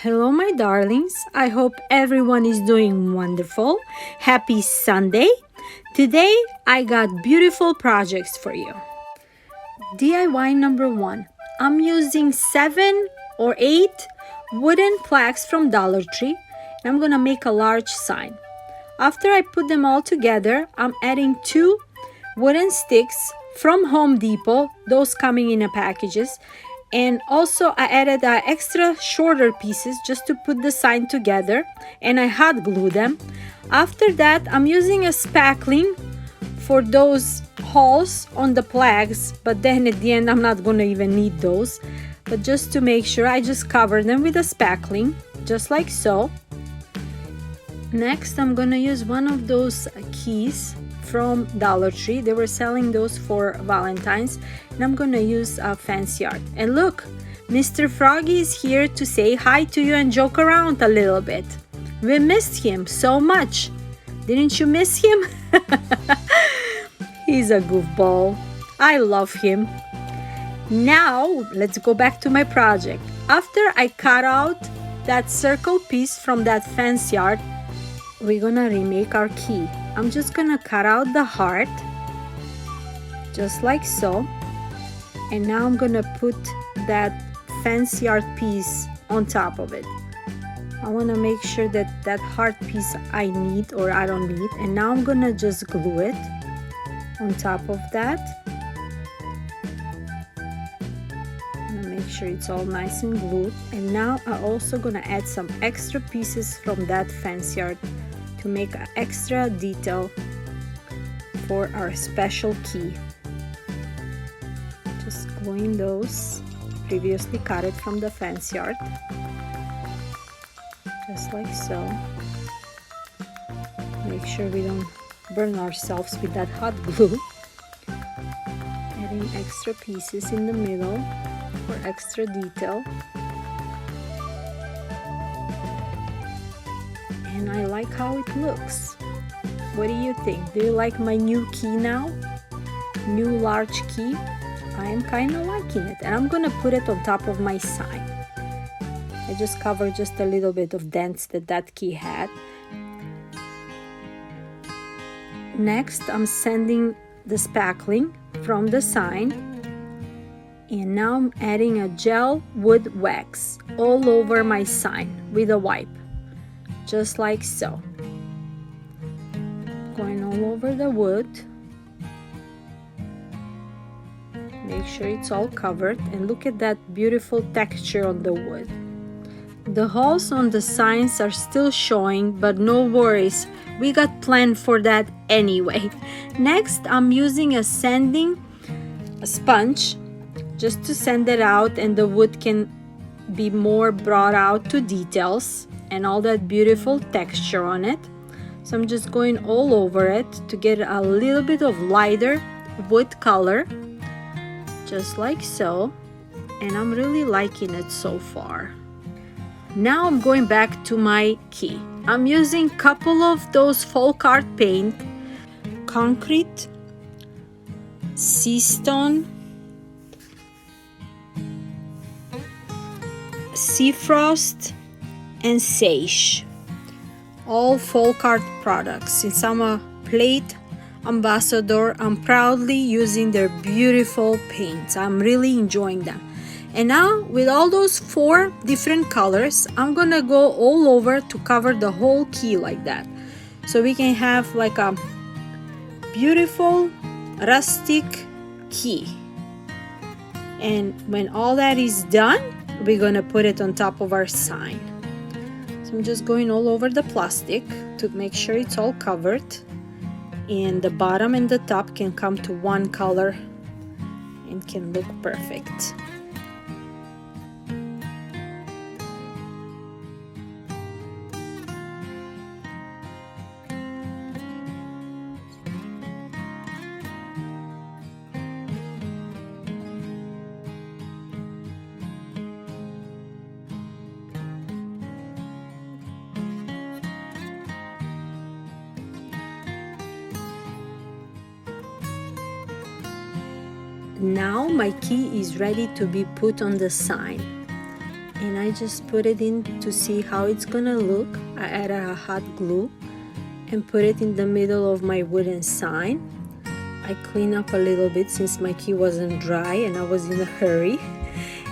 Hello, my darlings. I hope everyone is doing wonderful. Happy Sunday. Today, I got beautiful projects for you. DIY number 1. I'm using 7 or 8 wooden plaques from Dollar Tree, and I'm going to make a large sign. After I put them all together, I'm adding 2 wooden sticks from Home Depot, those coming in packages. And also I added extra shorter pieces just to put the sign together, and I hot glue them. After that, I'm using a spackling for those holes on the plaques, but then at the end I'm not gonna even need those. But just to make sure, I just cover them with a spackling, just like so. Next, I'm gonna use one of those keys from Dollar Tree. They were selling those for Valentine's, and I'm gonna use a fancy art. And look, Mr. Froggy is here to say hi to you and joke around a little bit. We missed him so much. Didn't you miss him? He's a goofball. I love him. Now, let's go back to my project. After I cut out that circle piece from that fancy art, we're gonna remake our key. I'm just gonna cut out the heart, just like so. And now I'm gonna put that fancy art piece on top of it. I wanna make sure that that heart piece I need or I don't need. And now I'm gonna just glue it on top of that. I'm gonna make sure it's all nice and glued. And now I'm also gonna add some extra pieces from that fancy art to make an extra detail for our special key. Just gluing those, previously cut it from the fancy art, just like so. Make sure we don't burn ourselves with that hot glue. Adding extra pieces in the middle for extra detail. And I like how it looks. What do you think? Do you like my new key now? New large key? I am kind of liking it, and I'm gonna put it on top of my sign. I just covered just a little bit of dents that key had. Next, I'm sanding the spackling from the sign, and now I'm adding a gel wood wax all over my sign with a wipe. Just like so. Going all over the wood. Make sure it's all covered, and look at that beautiful texture on the wood. The holes on the signs are still showing, but no worries, we got planned for that anyway. Next, I'm using a sponge just to sand it out, and the wood can be more brought out to details and all that beautiful texture on it. So I'm just going all over it to get a little bit of lighter wood color, just like so. And I'm really liking it so far. Now I'm going back to my key. I'm using a couple of those folk art paint, concrete, sea stone, sea frost, and sage, all folk art products. Since I'm a plate ambassador, I'm proudly using their beautiful paints. I'm really enjoying them. And now with all those 4 different colors, I'm gonna go all over to cover the whole key like that, so we can have like a beautiful rustic key. And when all that is done, we're gonna put it on top of our sign. So I'm just going all over the plastic to make sure it's all covered, and the bottom and the top can come to one color and can look perfect. Now my key is ready to be put on the sign, and I I just put it in to see how it's gonna look. I added a hot glue and put it in the middle of my wooden sign. I clean up a little bit since my key wasn't dry and I was in a hurry.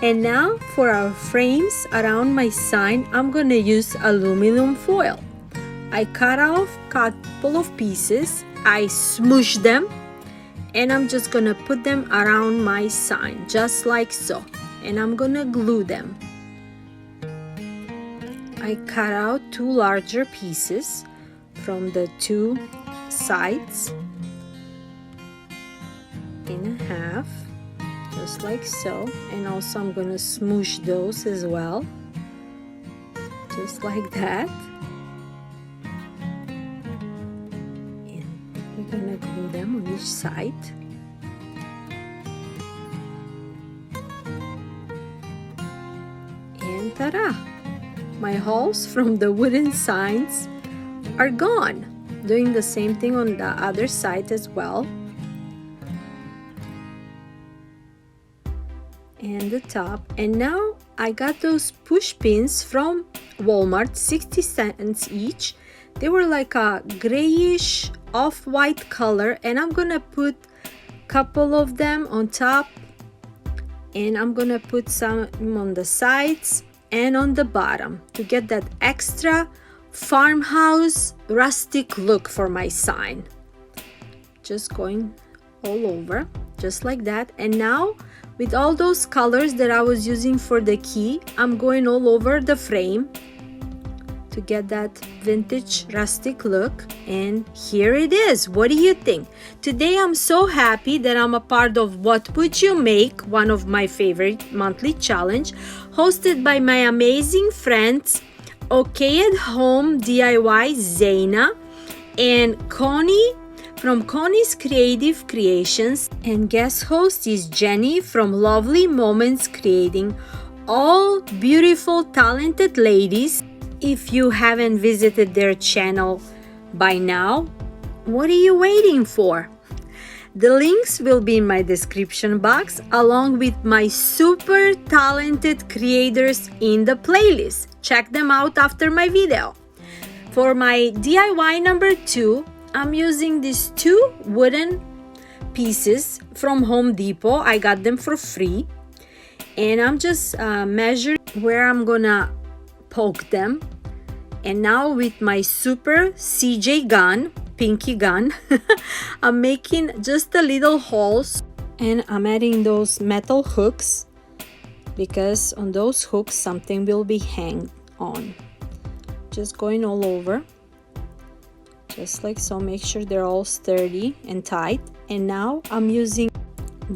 And now for our frames around my sign, I'm gonna use aluminum foil. I cut off a couple of pieces, I smushed them, and I'm just gonna put them around my sign, just like so. And I'm gonna glue them. I cut out 2 larger pieces from the 2 sides in half, just like so. And also I'm gonna smoosh those as well, just like that. And we're gonna glue them on each side. And ta-da! My holes from the wooden signs are gone. Doing the same thing on the other side as well. And the top. And now I got those push pins from Walmart, 60 cents each. They were like a grayish off-white color, and I'm gonna put a couple of them on top, and I'm gonna put some on the sides and on the bottom to get that extra farmhouse rustic look for my sign. Just going all over, just like that. And now with all those colors that I was using for the key, I'm going all over the frame to get that vintage rustic look. And here it is. What do you think? Today I'm so happy that I'm a part of What Would You Make, one of my favorite monthly challenge, hosted by my amazing friends Okay at Home DIY Zaina and Connie from Connie's Creative Creations, and guest host is Jenny from Lovely Moments Creating. All beautiful, talented ladies. If you haven't visited their channel by now, what are you waiting for? The links will be in my description box, along with my super talented creators in the playlist. Check them out after my video. For my DIY number 2, I'm using these 2 wooden pieces from Home Depot. I got them for free. And I'm just measuring where I'm gonna poke them. And now with my super CJ gun, pinky gun, I'm making just the little holes, and I'm adding those metal hooks because on those hooks something will be hanged on. Just going all over, just like so. Make sure they're all sturdy and tight. And now I'm using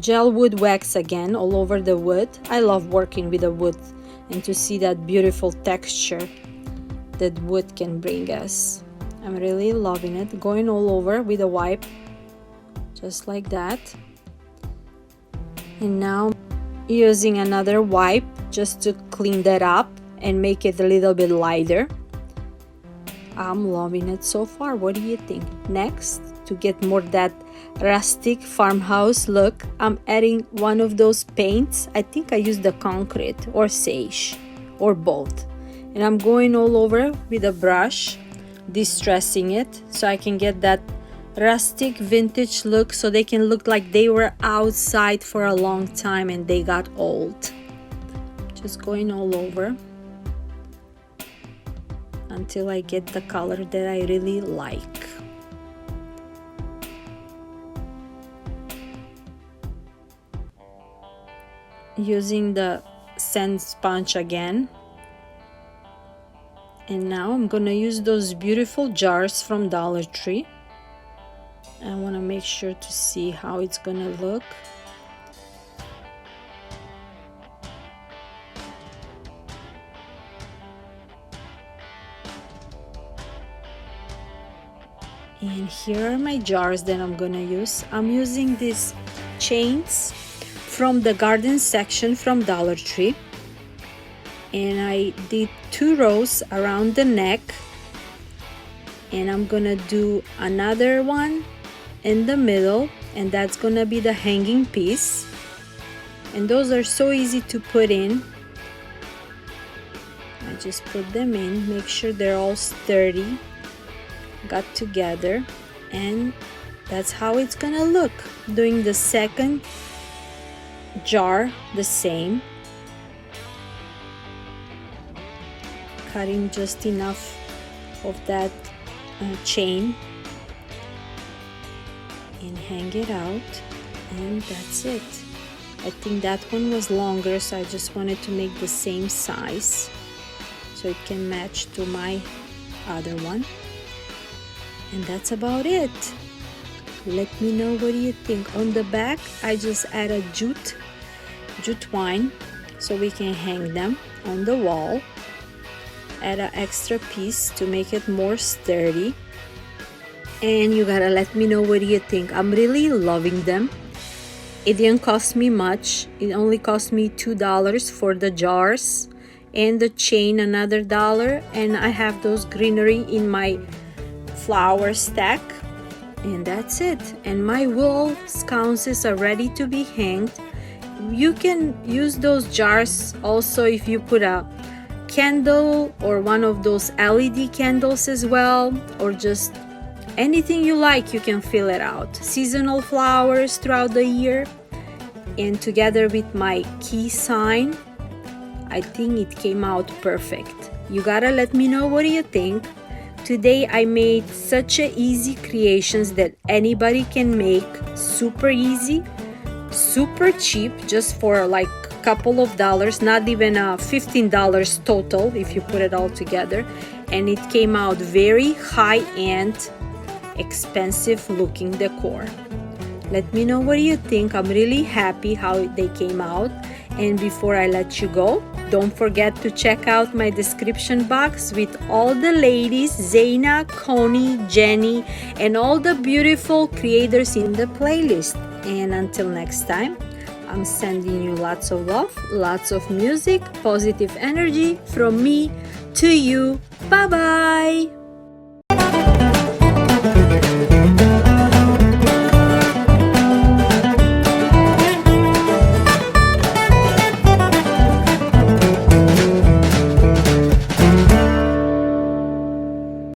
gel wood wax again all over the wood. I love working with the wood and to see that beautiful texture that wood can bring us. I'm really loving it. Going all over with a wipe, just like that. And now using another wipe just to clean that up and make it a little bit lighter. I'm loving it so far. What do you think? Next, to get more that rustic farmhouse look, I'm adding one of those paints. I think I used the concrete or sage or both. And I'm going all over with a brush, distressing it so I can get that rustic vintage look, so they can look like they were outside for a long time and they got old. Just going all over until I get the color that I really like. Using the sand sponge again. And now I'm gonna use those beautiful jars from Dollar Tree. I want to make sure to see how it's gonna look. And here are my jars that I'm gonna use. I'm using these chains from the garden section from Dollar Tree. And I did 2 rows around the neck, and I'm gonna do another one in the middle, and that's gonna be the hanging piece. And those are so easy to put in. just put them in, make sure they're all sturdy, got together, and that's how it's gonna look. Doing the second jar the same, cutting just enough of that chain and hang it out, and that's it. I think that one was longer, so I just wanted to make the same size so it can match to my other one, and that's about it. Let me know what do you think. On the back I just added jute twine so we can hang them on the wall. Add an extra piece to make it more sturdy, and you gotta let me know what do you think. I'm really loving them. It didn't cost me much. It only cost me $2 for the jars and the chain, another $1, and I have those greenery in my flower stack, and that's it. And my wall sconces are ready to be hanged. You can use those jars also if you put a candle or one of those LED candles as well, or just anything you like, you can fill it out. Seasonal flowers throughout the year. And together with my key sign, I think it came out perfect. You gotta let me know what do you think. Today I made such a easy creations that anybody can make. Super easy, super cheap, just for like a couple of dollars, not even $15 total if you put it all together. And it came out very high-end, expensive looking decor. Let me know what do you think. I'm really happy how they came out. And before I let you go, don't forget to check out my description box with all the ladies, Zaina, Connie, Jenny, and all the beautiful creators in the playlist. And until next time, I'm sending you lots of love, lots of music, positive energy from me to you. Bye-bye.